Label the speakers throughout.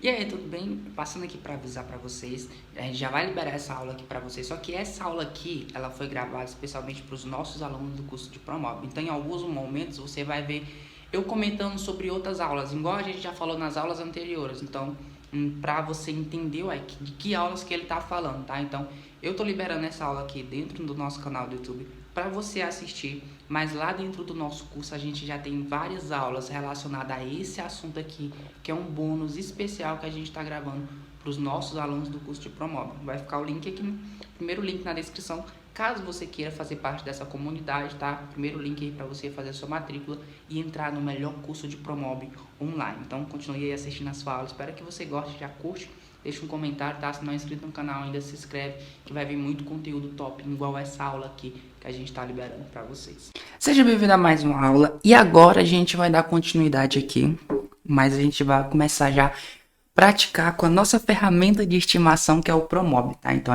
Speaker 1: E aí, tudo bem? Passando aqui para avisar para vocês, a gente já vai liberar essa aula aqui para vocês, só que essa aula aqui, ela foi gravada especialmente para os nossos alunos do curso de Promob. Então, em alguns momentos, você vai ver eu comentando sobre outras aulas, igual a gente já falou nas aulas anteriores. Então, para você entender de que aulas que ele está falando, tá? Então, eu tô liberando essa aula aqui dentro do nosso canal do YouTube para você assistir, mas lá dentro do nosso curso a gente já tem várias aulas relacionadas a esse assunto aqui, que é um bônus especial que a gente está gravando para os nossos alunos do curso de Promob. Vai ficar o link aqui, primeiro link na descrição, caso você queira fazer parte dessa comunidade, tá? Primeiro link aí para você fazer a sua matrícula e entrar no melhor curso de Promob online. Então continue aí assistindo as aulas, espero que você goste, já curte. Deixa um comentário, tá? Se não é inscrito no canal ainda, se inscreve, que vai vir muito conteúdo top, igual essa aula aqui que a gente está liberando para vocês. Seja bem-vindo a mais uma aula. E agora a gente vai dar continuidade aqui, mas a gente vai começar já a praticar com a nossa ferramenta de estimação, que é o Promob, tá? Então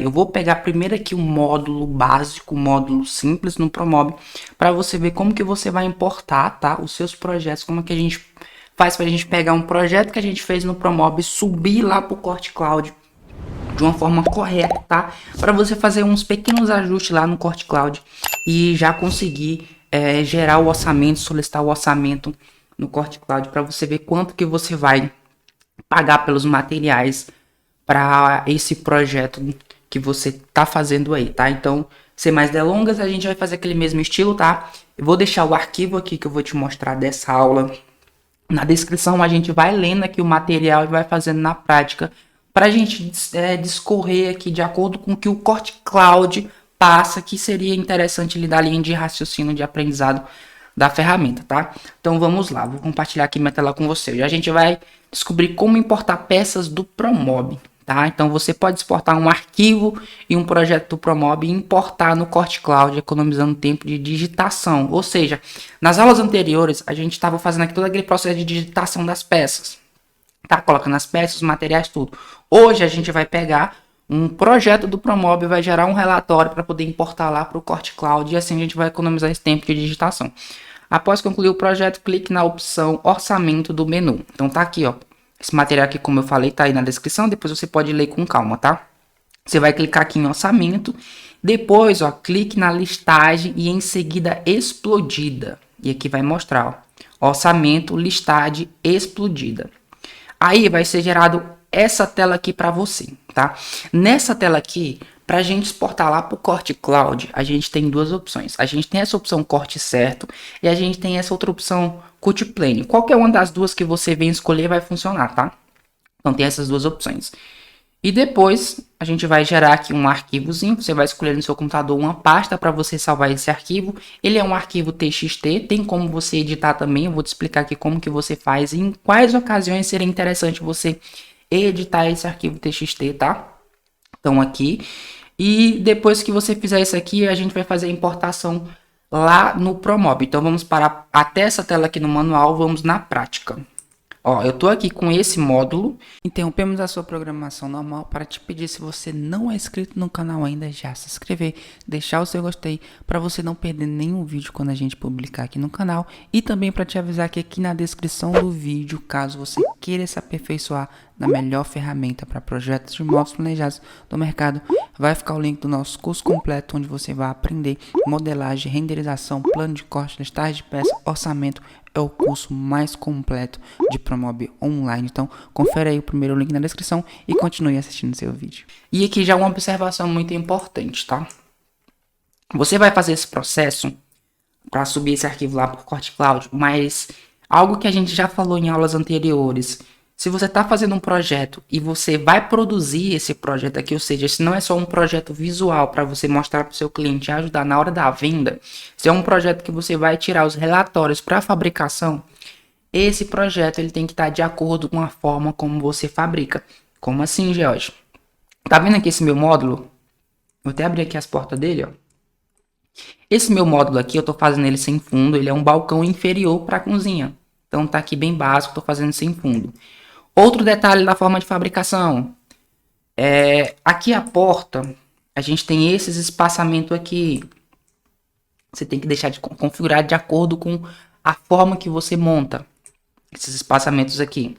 Speaker 1: eu vou pegar primeiro aqui o módulo básico, o módulo simples no Promob, para você ver como que você vai importar, tá? Os seus projetos, como que a gente faz para a gente pegar um projeto que a gente fez no Promob, subir lá para o Corte Cloud de uma forma correta, tá? Para você fazer uns pequenos ajustes lá no Corte Cloud e já conseguir gerar o orçamento, solicitar o orçamento no Corte Cloud para você ver quanto que você vai pagar pelos materiais para esse projeto que você tá fazendo aí, tá? Então, sem mais delongas, a gente vai fazer aquele mesmo estilo, tá? Eu vou deixar o arquivo aqui que eu vou te mostrar dessa aula na descrição. A gente vai lendo aqui o material e vai fazendo na prática para a gente discorrer aqui de acordo com o que o Corte Cloud passa, que seria interessante lhe dar a linha de raciocínio de aprendizado da ferramenta, tá? Então vamos lá, vou compartilhar aqui minha tela com você. E a gente vai descobrir como importar peças do Promob, tá? Então você pode exportar um arquivo e um projeto do Promob e importar no Corte Cloud, economizando tempo de digitação. Ou seja, nas aulas anteriores a gente estava fazendo aqui todo aquele processo de digitação das peças, tá? Colocando as peças, os materiais, tudo. Hoje a gente vai pegar um projeto do Promob, vai gerar um relatório para poder importar lá para o Corte Cloud e assim a gente vai economizar esse tempo de digitação. Após concluir o projeto, clique na opção orçamento do menu. Então tá aqui, ó. Esse material aqui, como eu falei, tá aí na descrição. Depois você pode ler com calma, tá? Você vai clicar aqui em orçamento. Depois, ó, clique na listagem e em seguida explodida. E aqui vai mostrar, ó, orçamento, listagem explodida. Aí vai ser gerado essa tela aqui para você, tá? Nessa tela aqui, para a gente exportar lá para o Corte Cloud, a gente tem duas opções. A gente tem essa opção corte certo e a gente tem essa outra opção cut plane. Qualquer uma das duas que você vem escolher vai funcionar, tá? Então tem essas duas opções. E depois a gente vai gerar aqui um arquivozinho. Você vai escolher no seu computador uma pasta para você salvar esse arquivo. Ele é um arquivo TXT, tem como você editar também. Eu vou te explicar aqui como que você faz e em quais ocasiões seria interessante você editar esse arquivo TXT, tá? Então aqui. E depois que você fizer isso aqui, a gente vai fazer a importação lá no Promob. Então vamos parar até essa tela aqui no manual, vamos na prática. Ó, eu tô aqui com esse módulo. Interrompemos a sua programação normal para te pedir, se você não é inscrito no canal ainda, já se inscrever, deixar o seu gostei para você não perder nenhum vídeo quando a gente publicar aqui no canal, e também para te avisar que aqui na descrição do vídeo, caso você queira se aperfeiçoar na melhor ferramenta para projetos de módulos planejados do mercado, vai ficar o link do nosso curso completo, onde você vai aprender modelagem, renderização, plano de corte, listagem de peças, orçamento. É o curso mais completo de Promob online. Então, confere aí o primeiro link na descrição e continue assistindo seu vídeo. E aqui já uma observação muito importante, tá? Você vai fazer esse processo para subir esse arquivo lá para o Corte Cloud, mas algo que a gente já falou em aulas anteriores. Se você está fazendo um projeto e você vai produzir esse projeto aqui, ou seja, se não é só um projeto visual para você mostrar para o seu cliente e ajudar na hora da venda, se é um projeto que você vai tirar os relatórios para a fabricação, esse projeto ele tem que estar de acordo com a forma como você fabrica. Como assim, George? Tá vendo aqui esse meu módulo? Vou até abrir aqui as portas dele, ó. Esse meu módulo aqui, eu estou fazendo ele sem fundo, ele é um balcão inferior para a cozinha. Então tá aqui bem básico, estou fazendo sem fundo. Outro detalhe da forma de fabricação. Aqui a porta, a gente tem esses espaçamentos aqui. Você tem que deixar de configurar de acordo com a forma que você monta esses espaçamentos aqui.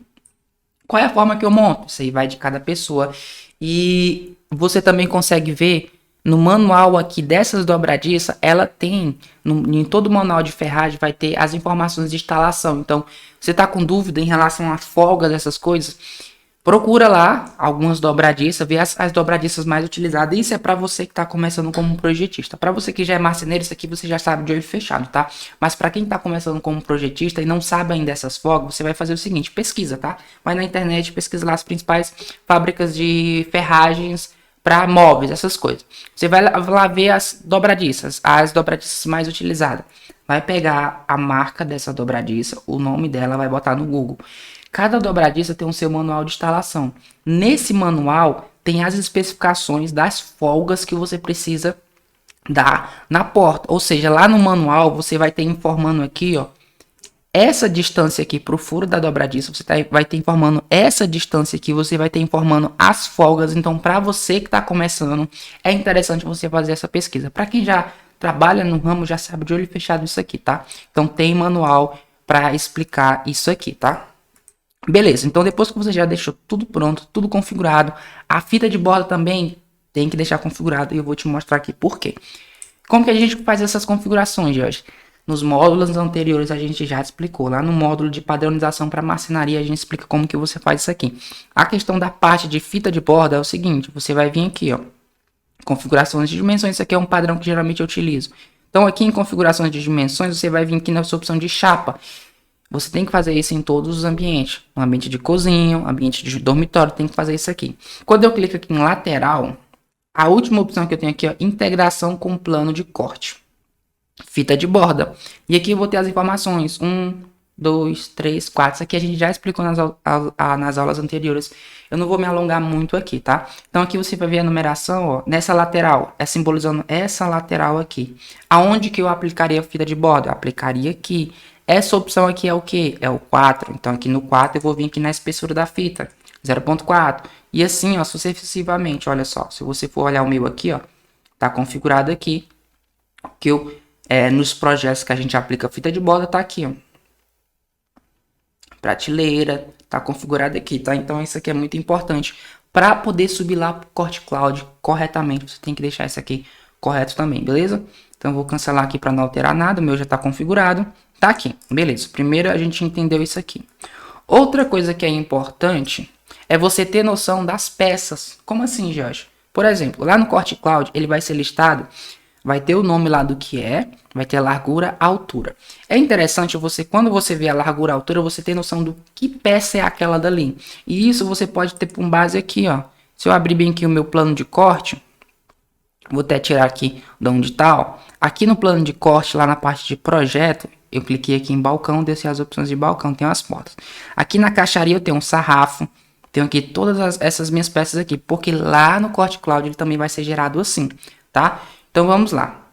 Speaker 1: Qual é a forma que eu monto? Isso aí vai de cada pessoa. E você também consegue ver no manual aqui dessas dobradiças, ela tem, em todo manual de ferragem vai ter as informações de instalação. Então, você está com dúvida em relação à folga dessas coisas, procura lá algumas dobradiças, vê as dobradiças mais utilizadas. Isso é para você que está começando como projetista. Para você que já é marceneiro, isso aqui você já sabe de olho fechado, tá? Mas para quem está começando como projetista e não sabe ainda essas folgas, você vai fazer o seguinte, pesquisa, tá? Vai na internet, pesquisa lá as principais fábricas de ferragens para móveis, essas coisas. Você vai lá ver as dobradiças mais utilizadas. Vai pegar a marca dessa dobradiça, o nome dela, vai botar no Google. Cada dobradiça tem o seu manual de instalação. Nesse manual tem as especificações das folgas que você precisa dar na porta. Ou seja, lá no manual você vai ter informando aqui, ó, essa distância aqui para o furo da dobradiça, você vai ter informando essa distância aqui, você vai ter informando as folgas. Então, para você que está começando, é interessante você fazer essa pesquisa. Para quem já trabalha no ramo, já sabe de olho fechado isso aqui, tá? Então, tem manual para explicar isso aqui, tá? Beleza, então depois que você já deixou tudo pronto, tudo configurado, a fita de borda também tem que deixar configurada e eu vou te mostrar aqui por quê. Como que a gente faz essas configurações, Jorge? Nos módulos anteriores a gente já explicou. Lá no módulo de padronização para marcenaria a gente explica como que você faz isso aqui. A questão da parte de fita de borda é o seguinte, você vai vir aqui, ó, configurações de dimensões, isso aqui é um padrão que geralmente eu utilizo. Então aqui em configurações de dimensões você vai vir aqui na sua opção de chapa. Você tem que fazer isso em todos os ambientes. No ambiente de cozinha, ambiente de dormitório, tem que fazer isso aqui. Quando eu clico aqui em lateral, a última opção que eu tenho aqui é integração com plano de corte. Fita de borda. E aqui eu vou ter as informações. 1, 2, 3, 4. Isso aqui a gente já explicou nas aulas anteriores. Eu não vou me alongar muito aqui, tá? Então aqui você vai ver a numeração, ó. Nessa lateral, é simbolizando essa lateral aqui. Aonde que eu aplicaria a fita de borda? Eu aplicaria aqui. Essa opção aqui é o que? É o 4. Então aqui no 4 eu vou vir aqui na espessura da fita. 0.4. E assim, ó, sucessivamente. Olha só, se você for olhar o meu aqui, ó. Tá configurado aqui. Que eu... nos projetos que a gente aplica fita de borda, tá aqui, ó. Prateleira, tá configurado aqui, tá? Então isso aqui é muito importante. Para poder subir lá pro Corte Cloud corretamente, você tem que deixar isso aqui correto também, beleza? Então eu vou cancelar aqui para não alterar nada, o meu já tá configurado. Tá aqui, beleza. Primeiro a gente entendeu isso aqui. Outra coisa que é importante é você ter noção das peças. Como assim, Jorge? Por exemplo, lá no Corte Cloud, ele vai ser listado, vai ter o nome lá do que é, vai ter a largura, a altura. É interessante você, quando você vê a largura, a altura, você ter noção do que peça é aquela dali. E isso você pode ter com base aqui, ó. Se eu abrir bem aqui o meu plano de corte, vou até tirar aqui de onde tá, ó. Aqui no plano de corte, lá na parte de projeto, eu cliquei aqui em balcão, desci as opções de balcão, tem as portas. Aqui na caixaria eu tenho um sarrafo, tenho aqui todas essas minhas peças aqui, porque lá no Corte Cloud ele também vai ser gerado assim, tá? Então vamos lá.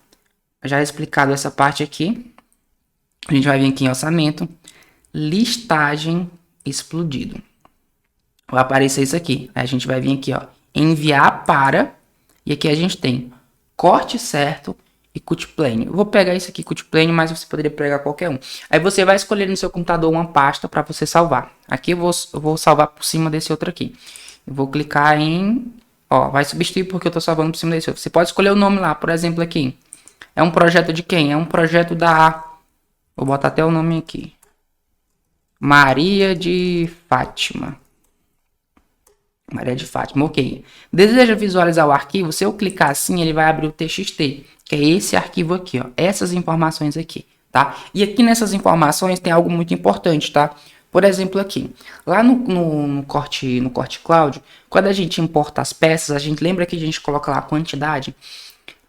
Speaker 1: Já explicado essa parte aqui, a gente vai vir aqui em orçamento, listagem explodido. Vai aparecer isso aqui. Aí a gente vai vir aqui, ó, enviar para, e aqui a gente tem corte certo e cut plane. Eu vou pegar isso aqui, cut plane, mas você poderia pegar qualquer um. Aí você vai escolher no seu computador uma pasta para você salvar. Aqui eu vou salvar por cima desse outro aqui. Eu vou clicar em... Ó, vai substituir porque eu tô salvando por cima desse outro. Você pode escolher o nome lá, por exemplo, aqui. É um projeto de quem? É um projeto da... Vou botar até o nome aqui. Maria de Fátima. Maria de Fátima, ok. Deseja visualizar o arquivo? Se eu clicar assim, ele vai abrir o TXT, que é esse arquivo aqui, ó. Essas informações aqui, tá? E aqui nessas informações tem algo muito importante, tá? Por exemplo, aqui, lá no corte Cloud, quando a gente importa as peças, a gente lembra que a gente coloca lá a quantidade.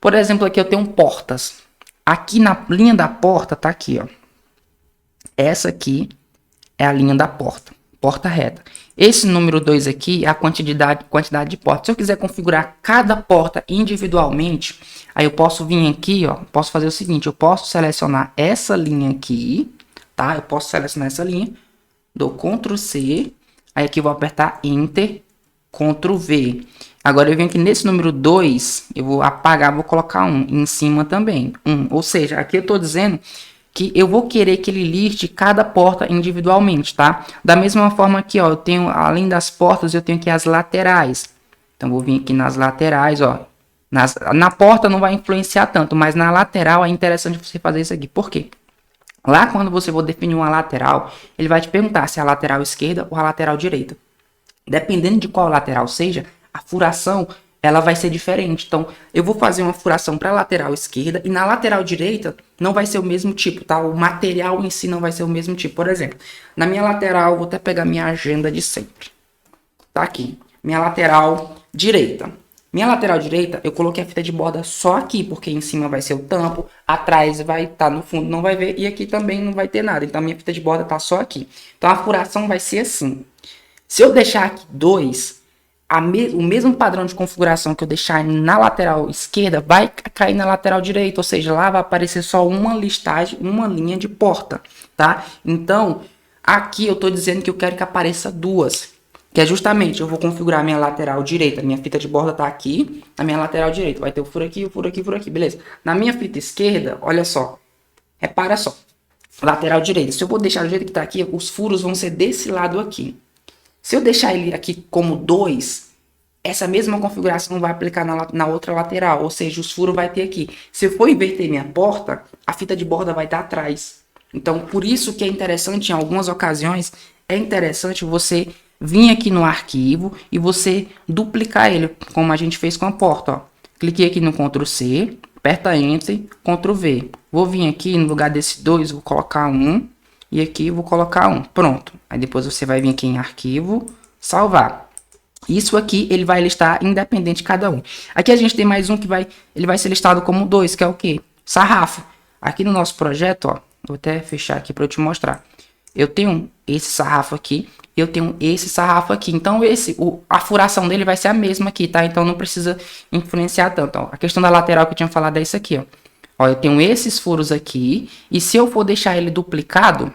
Speaker 1: Por exemplo, aqui eu tenho portas. Aqui na linha da porta, tá aqui, ó. Essa aqui é a linha da porta, porta reta. Esse número 2 aqui é a quantidade de portas. Se eu quiser configurar cada porta individualmente, aí eu posso vir aqui, ó, posso fazer o seguinte, eu posso selecionar essa linha aqui, tá? Eu posso selecionar essa linha, dou Ctrl C, aí aqui eu vou apertar Enter, Ctrl V. Agora eu venho aqui nesse número 2, eu vou apagar, vou colocar 1 em cima também, 1. Ou seja, aqui eu estou dizendo que eu vou querer que ele liste cada porta individualmente, tá? Da mesma forma que, ó, eu tenho, além das portas, eu tenho aqui as laterais. Então, vou vir aqui nas laterais, ó. Na porta não vai influenciar tanto, mas na lateral é interessante você fazer isso aqui. Por quê? Lá quando você for definir uma lateral, ele vai te perguntar se é a lateral esquerda ou a lateral direita. Dependendo de qual lateral seja, a furação ela vai ser diferente. Então, eu vou fazer uma furação para a lateral esquerda e na lateral direita não vai ser o mesmo tipo, tá? O material em si não vai ser o mesmo tipo. Por exemplo, na minha lateral, vou até pegar minha agenda de sempre. Tá aqui, minha lateral direita. Minha lateral direita, eu coloquei a fita de borda só aqui, porque em cima vai ser o tampo, atrás vai estar no fundo, não vai ver, e aqui também não vai ter nada. Então, a minha fita de borda tá só aqui. Então, a furação vai ser assim. Se eu deixar aqui 2, o mesmo padrão de configuração que eu deixar na lateral esquerda vai cair na lateral direita, ou seja, lá vai aparecer só uma listagem, uma linha de porta, tá? Então, aqui eu estou dizendo que eu quero que apareça 2, que é justamente, eu vou configurar a minha lateral direita, minha fita de borda tá aqui, na minha lateral direita, vai ter o furo aqui, o furo aqui, o furo aqui, beleza? Na minha fita esquerda, olha só, repara só, lateral direita, se eu vou deixar do jeito que tá aqui, os furos vão ser desse lado aqui. Se eu deixar ele aqui como 2, essa mesma configuração vai aplicar na outra lateral, ou seja, os furos vai ter aqui. Se eu for inverter minha porta, a fita de borda vai estar atrás. Então, por isso que é interessante, em algumas ocasiões, é interessante você vir aqui no arquivo e você duplicar ele, como a gente fez com a porta. Ó. Cliquei aqui no Ctrl C, aperta Enter, Ctrl V. Vou vir aqui, no lugar desse 2, vou colocar 1. E aqui vou colocar 1. Pronto. Aí depois você vai vir aqui em arquivo, salvar. Isso aqui ele vai listar independente de cada um. Aqui a gente tem mais um que ele vai ser listado como 2, que é o quê? Sarrafo. Aqui no nosso projeto, ó, vou até fechar aqui para eu te mostrar. Eu tenho esse sarrafo aqui, eu tenho esse sarrafo aqui. Então a furação dele vai ser a mesma aqui, tá? Então não precisa influenciar tanto. Ó. A questão da lateral que eu tinha falado é isso aqui, ó. Ó, eu tenho esses furos aqui, e se eu for deixar ele duplicado,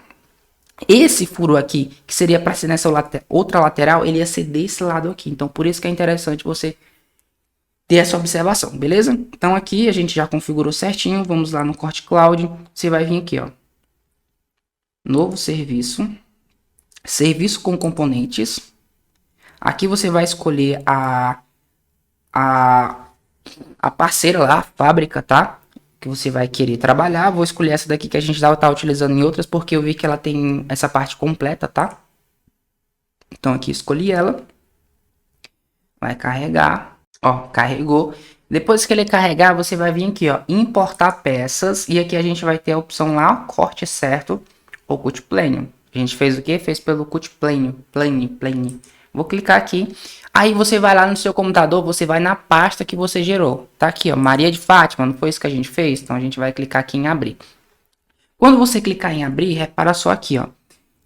Speaker 1: esse furo aqui, que seria para ser nessa outra lateral, ele ia ser desse lado aqui. Então, por isso que é interessante você ter essa observação, beleza? Então, aqui a gente já configurou certinho. Vamos lá no Corte Cloud. Você vai vir aqui, ó. Novo serviço. Serviço com componentes. Aqui você vai escolher a parceira lá, a fábrica, tá? Que você vai querer trabalhar. Vou escolher essa daqui que a gente já tá utilizando em outras, porque eu vi que ela tem essa parte completa, tá? Então aqui escolhi ela. Vai carregar. Ó, carregou. Depois que ele carregar, você vai vir aqui, ó, importar peças. E aqui a gente vai ter a opção lá, corte certo ou cut plane. A gente fez o quê? Fez pelo cut plane. Plane. Vou clicar aqui. Aí você vai lá no seu computador, você vai na pasta que você gerou. Tá aqui, ó, Maria de Fátima, não foi isso que a gente fez? Então a gente vai clicar aqui em abrir. Quando você clicar em abrir, repara só aqui, ó.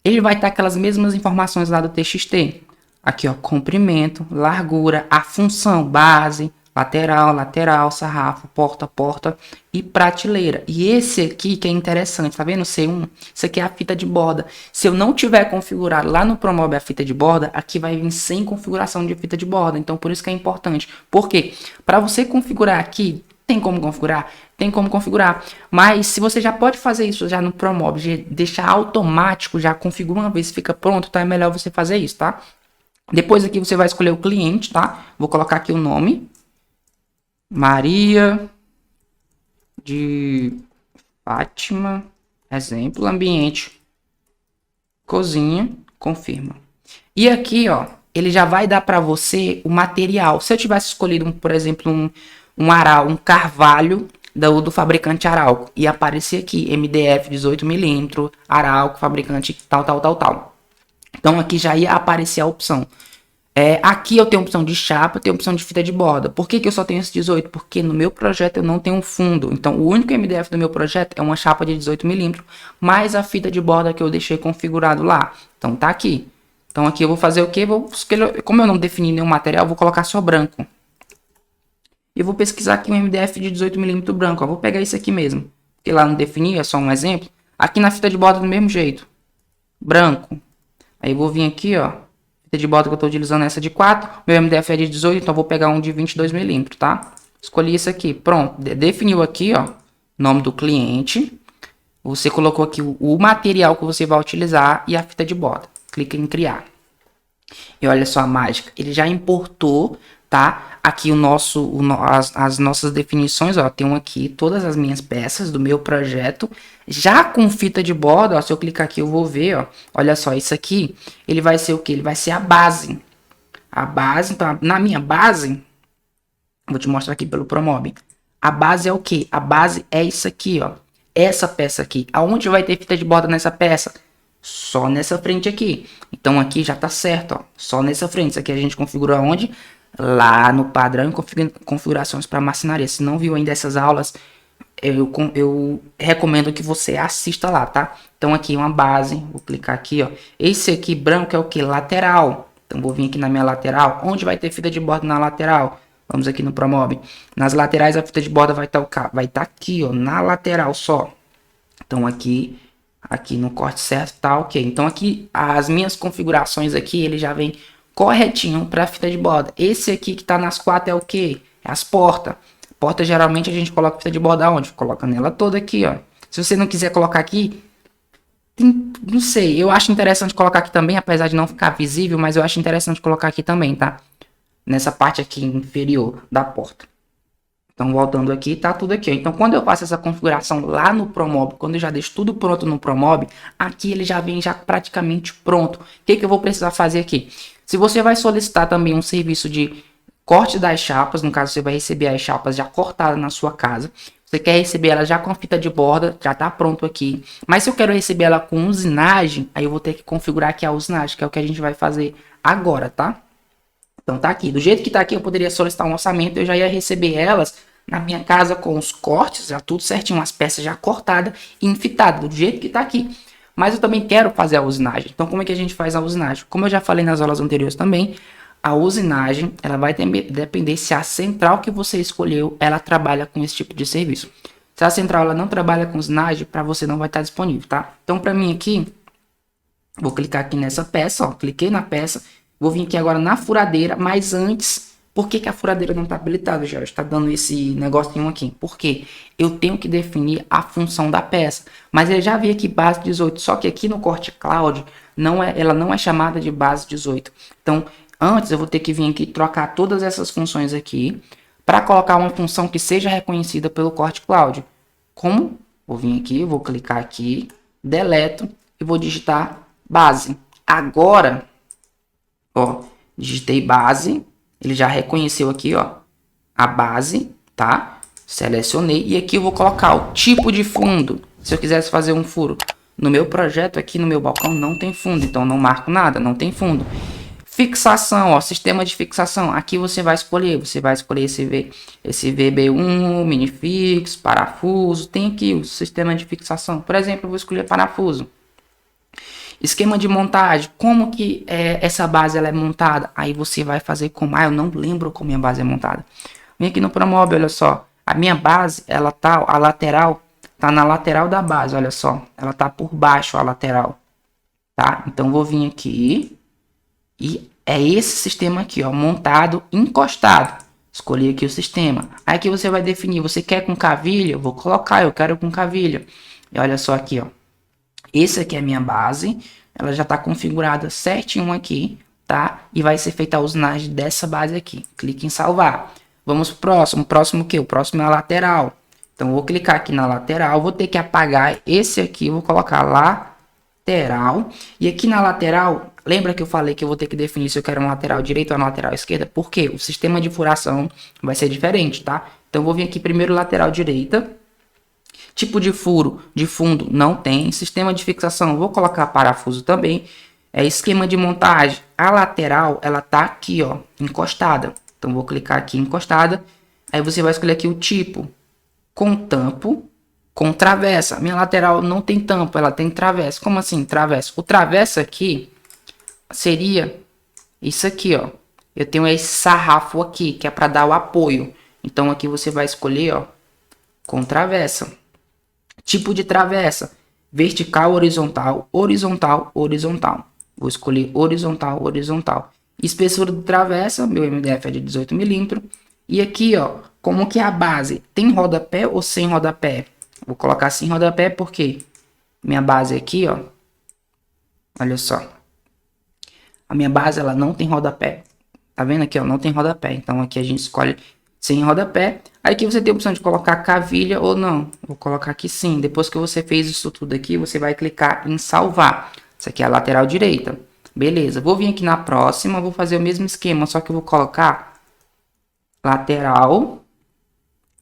Speaker 1: Ele vai estar aquelas mesmas informações lá do TXT. Aqui, ó, comprimento, largura, a função, base, lateral, sarrafo, porta e prateleira. E esse aqui que é interessante, tá vendo? C1, isso aqui é a fita de borda. Se eu não tiver configurado lá no Promob a fita de borda, aqui vai vir sem configuração de fita de borda. Então, por isso que é importante. Por quê? Para você configurar aqui, tem como configurar? Tem como configurar. Mas se você já pode fazer isso já no Promob, deixar automático, já configura uma vez, fica pronto, então é melhor você fazer isso, tá? Depois aqui você vai escolher o cliente, tá? Vou colocar aqui o nome. Maria de Fátima, exemplo, ambiente, cozinha, confirma. E aqui, ó, ele já vai dar para você o material. Se eu tivesse escolhido, por exemplo, um Aral, um carvalho do fabricante Arauco, ia aparecer aqui, MDF 18mm, Arauco, fabricante tal. Então aqui já ia aparecer a opção. Aqui eu tenho opção de chapa, eu tenho opção de fita de borda. Por que eu só tenho esse 18? Porque no meu projeto eu não tenho um fundo. Então o único MDF do meu projeto é uma chapa de 18mm, mais a fita de borda que eu deixei configurado lá. Então tá aqui. Então aqui eu vou fazer o quê? Como eu não defini nenhum material, eu vou colocar só branco. E eu vou pesquisar aqui um MDF de 18mm branco. Vou pegar esse aqui mesmo. Porque lá não defini, é só um exemplo. Aqui na fita de borda do mesmo jeito. Branco. Aí eu vou vir aqui, ó. Fita de borda que eu estou utilizando essa de 4. Meu MDF é de 18, então eu vou pegar um de 22mm, tá? Escolhi isso aqui. Pronto. Definiu aqui, ó. Nome do cliente. Você colocou aqui o material que você vai utilizar e a fita de borda. Clica em criar. E olha só a mágica. Ele já importou, tá? Aqui as nossas definições, ó. Tem aqui todas as minhas peças do meu projeto. Já com fita de borda, ó. Se eu clicar aqui eu vou ver, ó. Olha só, isso aqui, ele vai ser o quê? Ele vai ser a base. A base, então, na minha base, vou te mostrar aqui pelo Promob. A base é o quê? A base é isso aqui, ó. Essa peça aqui. Aonde vai ter fita de borda nessa peça? Só nessa frente aqui. Então aqui já tá certo, ó. Só nessa frente. Isso aqui a gente configura onde? Lá no padrão e configurações para marcenaria. Se não viu ainda essas aulas, eu recomendo que você assista lá, tá? Então aqui uma base. Vou clicar aqui, ó. Esse aqui branco é o que? Lateral. Então vou vir aqui na minha lateral. Onde vai ter fita de borda na lateral? Vamos aqui no Promob. Nas laterais a fita de borda vai estar aqui, ó, na lateral só. Então aqui no corte certo tá ok. Então aqui as minhas configurações aqui, ele já vem corretinho para a fita de borda. Esse aqui que tá nas quatro é o que? É as portas. Porta geralmente a gente coloca fita de borda onde? Coloca nela toda aqui, ó. Se você não quiser colocar aqui, não sei, eu acho interessante colocar aqui também, apesar de não ficar visível, mas eu acho interessante colocar aqui também, tá? Nessa parte aqui inferior da porta. Então, voltando aqui, tá tudo aqui, ó. Então, quando eu faço essa configuração lá no Promob, quando eu já deixo tudo pronto no Promob, aqui ele já vem já praticamente pronto. O que eu vou precisar fazer aqui? Se você vai solicitar também um serviço de corte das chapas, no caso você vai receber as chapas já cortadas na sua casa, você quer receber ela já com a fita de borda, já tá pronto aqui. Mas se eu quero receber ela com usinagem, aí eu vou ter que configurar aqui a usinagem, que é o que a gente vai fazer agora, tá? Então tá aqui, do jeito que tá aqui eu poderia solicitar um orçamento, eu já ia receber elas na minha casa com os cortes, já tudo certinho, as peças já cortadas e enfitadas, do jeito que tá aqui. Mas eu também quero fazer a usinagem. Então como é que a gente faz a usinagem? Como eu já falei nas aulas anteriores também, a usinagem, ela vai depender se a central que você escolheu, ela trabalha com esse tipo de serviço. Se a central ela não trabalha com usinagem, para você não vai estar disponível, tá? Então para mim aqui, vou clicar aqui nessa peça, ó, cliquei na peça, vou vir aqui agora na furadeira, mas antes, por que a furadeira não está habilitada, já está dando esse negocinho aqui? Porque eu tenho que definir a função da peça. Mas eu já vi aqui base 18, só que aqui no corte cloud, ela não é chamada de base 18. Então, antes eu vou ter que vir aqui trocar todas essas funções aqui, para colocar uma função que seja reconhecida pelo corte cloud. Como? Vou vir aqui, vou clicar aqui, deleto e vou digitar base. Agora, ó, digitei base, ele já reconheceu aqui, ó, a base, tá? Selecionei e aqui eu vou colocar o tipo de fundo. Se eu quisesse fazer um furo no meu projeto aqui no meu balcão não tem fundo, então não marco nada, não tem fundo. Fixação, ó, sistema de fixação. Aqui você vai escolher esse VB1, minifix, parafuso. Tem aqui o sistema de fixação. Por exemplo, eu vou escolher parafuso. Esquema de montagem, como que essa base ela é montada? Aí você vai fazer como? Eu não lembro como minha base é montada. Vem aqui no Promob, olha só. A minha base, ela tá, a lateral, tá na lateral da base, olha só. Ela tá por baixo, a lateral. Tá? Então, vou vir aqui e é esse sistema aqui, ó, montado, encostado. Escolhi aqui o sistema. Aí aqui você vai definir, você quer com cavilha? Eu vou colocar, eu quero com cavilha. E olha só aqui, ó. Esse aqui é a minha base, ela já está configurada certinho aqui, tá? E vai ser feita a usinagem dessa base aqui. Clique em salvar. Vamos pro próximo. O próximo o quê? O próximo é a lateral. Então, eu vou clicar aqui na lateral, vou ter que apagar esse aqui, vou colocar lateral. E aqui na lateral, lembra que eu falei que eu vou ter que definir se eu quero uma lateral direita ou uma lateral esquerda? Por quê? O sistema de furação vai ser diferente, tá? Então, eu vou vir aqui primeiro lateral direita. Tipo de furo de fundo não tem. Sistema de fixação, vou colocar parafuso também. Esquema de montagem. A lateral, ela tá aqui, ó, encostada. Então, vou clicar aqui encostada. Aí você vai escolher aqui o tipo. Com tampo, com travessa. Minha lateral não tem tampo, ela tem travessa. Como assim, travessa? O travessa aqui seria isso aqui, ó. Eu tenho esse sarrafo aqui, que é para dar o apoio. Então, aqui você vai escolher, ó, com travessa. Tipo de travessa, vertical, horizontal, horizontal, horizontal. Vou escolher horizontal, horizontal. Espessura de travessa, meu MDF é de 18 milímetros. E aqui, ó, como que é a base? Tem rodapé ou sem rodapé? Vou colocar sem rodapé porque minha base aqui, ó. Olha só. A minha base, ela não tem rodapé. Tá vendo aqui, ó? Não tem rodapé. Então aqui a gente escolhe sem rodapé. Aí aqui você tem a opção de colocar cavilha ou não. Vou colocar aqui sim. Depois que você fez isso tudo aqui, você vai clicar em salvar. Isso aqui é a lateral direita. Beleza. Vou vir aqui na próxima. Vou fazer o mesmo esquema. Só que eu vou colocar lateral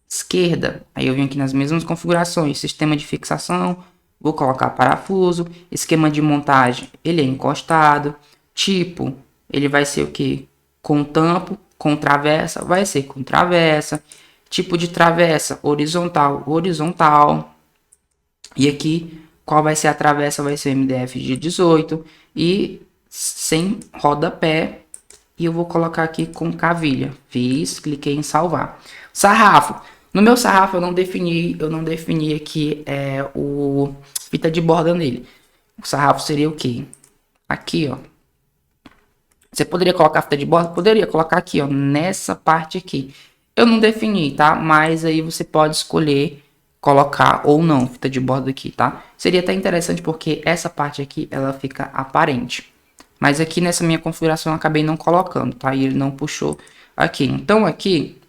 Speaker 1: esquerda. Aí eu venho aqui nas mesmas configurações. Sistema de fixação. Vou colocar parafuso. Esquema de montagem. Ele é encostado. Tipo, ele vai ser o que? Com tampo, com travessa, vai ser com travessa. Tipo de travessa, horizontal, horizontal. E aqui, qual vai ser a travessa? Vai ser MDF de 18 e sem rodapé. E eu vou colocar aqui com cavilha. Fiz, cliquei em salvar. Sarrafo. No meu sarrafo eu não defini aqui o fita de borda nele. O sarrafo seria o que? Aqui, ó. Você poderia colocar fita de borda? Poderia colocar aqui, ó, nessa parte aqui. Eu não defini, tá? Mas aí você pode escolher colocar ou não fita de borda aqui, tá? Seria até interessante porque essa parte aqui, ela fica aparente. Mas aqui nessa minha configuração eu acabei não colocando, tá? E ele não puxou aqui. Então aqui,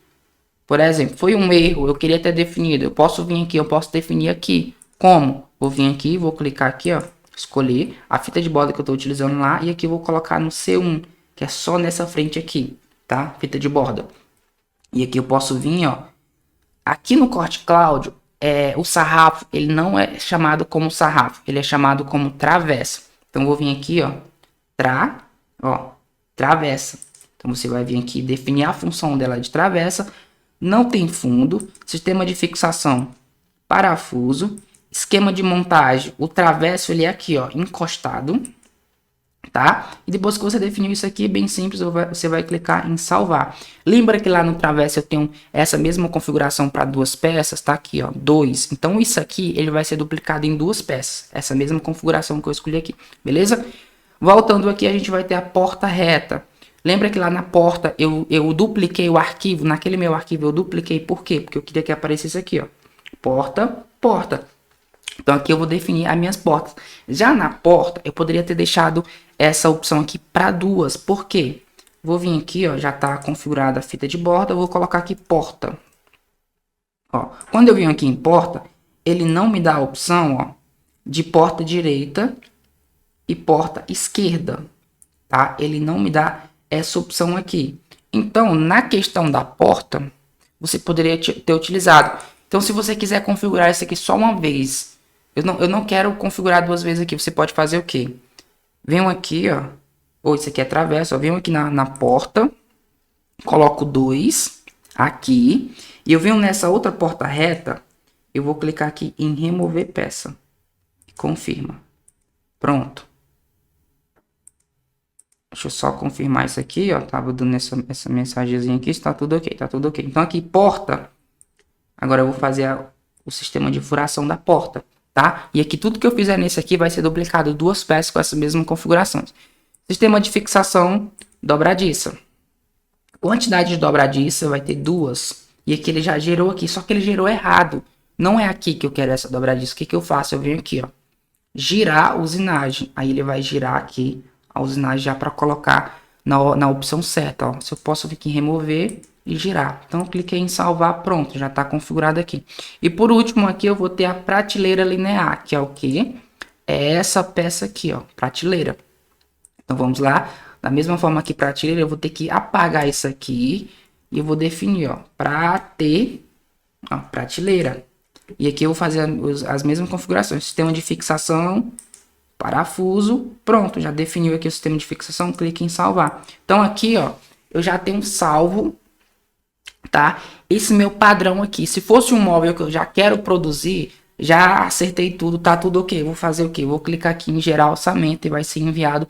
Speaker 1: por exemplo, foi um erro, eu queria ter definido. Eu posso vir aqui, eu posso definir aqui. Como? Vou vir aqui, vou clicar aqui, ó. Escolher a fita de borda que eu estou utilizando lá. E aqui eu vou colocar no C1, que é só nessa frente aqui, tá? Fita de borda. E aqui eu posso vir, ó. Aqui no corte Cláudio, o sarrafo, ele não é chamado como sarrafo. Ele é chamado como travessa. Então eu vou vir aqui, ó. Travessa. Então você vai vir aqui definir a função dela de travessa. Não tem fundo. Sistema de fixação, parafuso. Esquema de montagem, o travesso ele é aqui, ó, encostado, tá? E depois que você definiu isso aqui, bem simples, você vai clicar em salvar. Lembra que lá no travesso eu tenho essa mesma configuração para duas peças, tá? Aqui, ó, 2. Então isso aqui, ele vai ser duplicado em duas peças. Essa mesma configuração que eu escolhi aqui, beleza? Voltando aqui, a gente vai ter a porta reta. Lembra que lá na porta eu dupliquei o arquivo, naquele meu arquivo eu dupliquei, por quê? Porque eu queria que aparecesse aqui, ó, porta, porta. Então aqui eu vou definir as minhas portas. Já na porta, eu poderia ter deixado essa opção aqui para duas. Por quê? Vou vir aqui, ó, já está configurada a fita de borda, eu vou colocar aqui porta. Ó, quando eu venho aqui em porta, ele não me dá a opção, ó, de porta direita e porta esquerda, tá? Ele não me dá essa opção aqui. Então, na questão da porta, você poderia ter utilizado. Então, se você quiser configurar isso aqui só uma vez, eu não quero configurar duas vezes aqui. Você pode fazer o quê? Venho aqui, ó. Ou isso aqui é travessa. Ó, venho aqui na porta. Coloco 2 aqui. E eu venho nessa outra porta reta. Eu vou clicar aqui em remover peça. Confirma. Pronto. Deixa eu só confirmar isso aqui, ó. Tava dando essa mensagenzinha aqui. Está tudo ok, tá tudo ok. Então aqui, porta. Agora eu vou fazer o sistema de furação da porta. Tá? E aqui tudo que eu fizer nesse aqui vai ser duplicado duas peças com essa mesma configuração. Sistema de fixação dobradiça. Quantidade de dobradiça vai ter duas. E aqui ele já gerou aqui, só que ele gerou errado. Não é aqui que eu quero essa dobradiça. O que eu faço? Eu venho aqui, ó. Girar a usinagem. Aí ele vai girar aqui a usinagem já para colocar na opção certa. Ó. Se eu posso vir aqui em remover e girar. Então eu cliquei em salvar, pronto, já está configurado aqui. E por último aqui eu vou ter a prateleira linear, que é o que? É essa peça aqui, ó, prateleira. Então vamos lá, da mesma forma que prateleira, eu vou ter que apagar isso aqui e eu vou definir, ó, prateleira. E aqui eu vou fazer as mesmas configurações, sistema de fixação, parafuso, pronto, já definiu aqui o sistema de fixação, clique em salvar. Então aqui, ó, eu já tenho salvo, tá? Esse meu padrão aqui, se fosse um móvel que eu já quero produzir, já acertei tudo, tá tudo ok. Vou fazer o que? Vou clicar aqui em gerar orçamento e vai ser enviado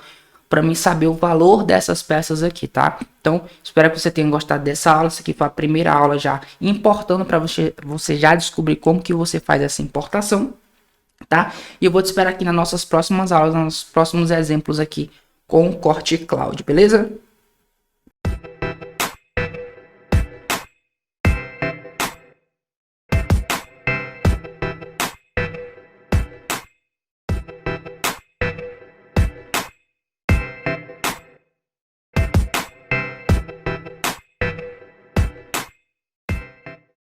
Speaker 1: para mim saber o valor dessas peças aqui, tá? Então, espero que você tenha gostado dessa aula. Essa aqui foi a primeira aula já importando para você já descobrir como que você faz essa importação, tá? E eu vou te esperar aqui nas nossas próximas aulas, nos próximos exemplos aqui com o corte Cláudio, beleza?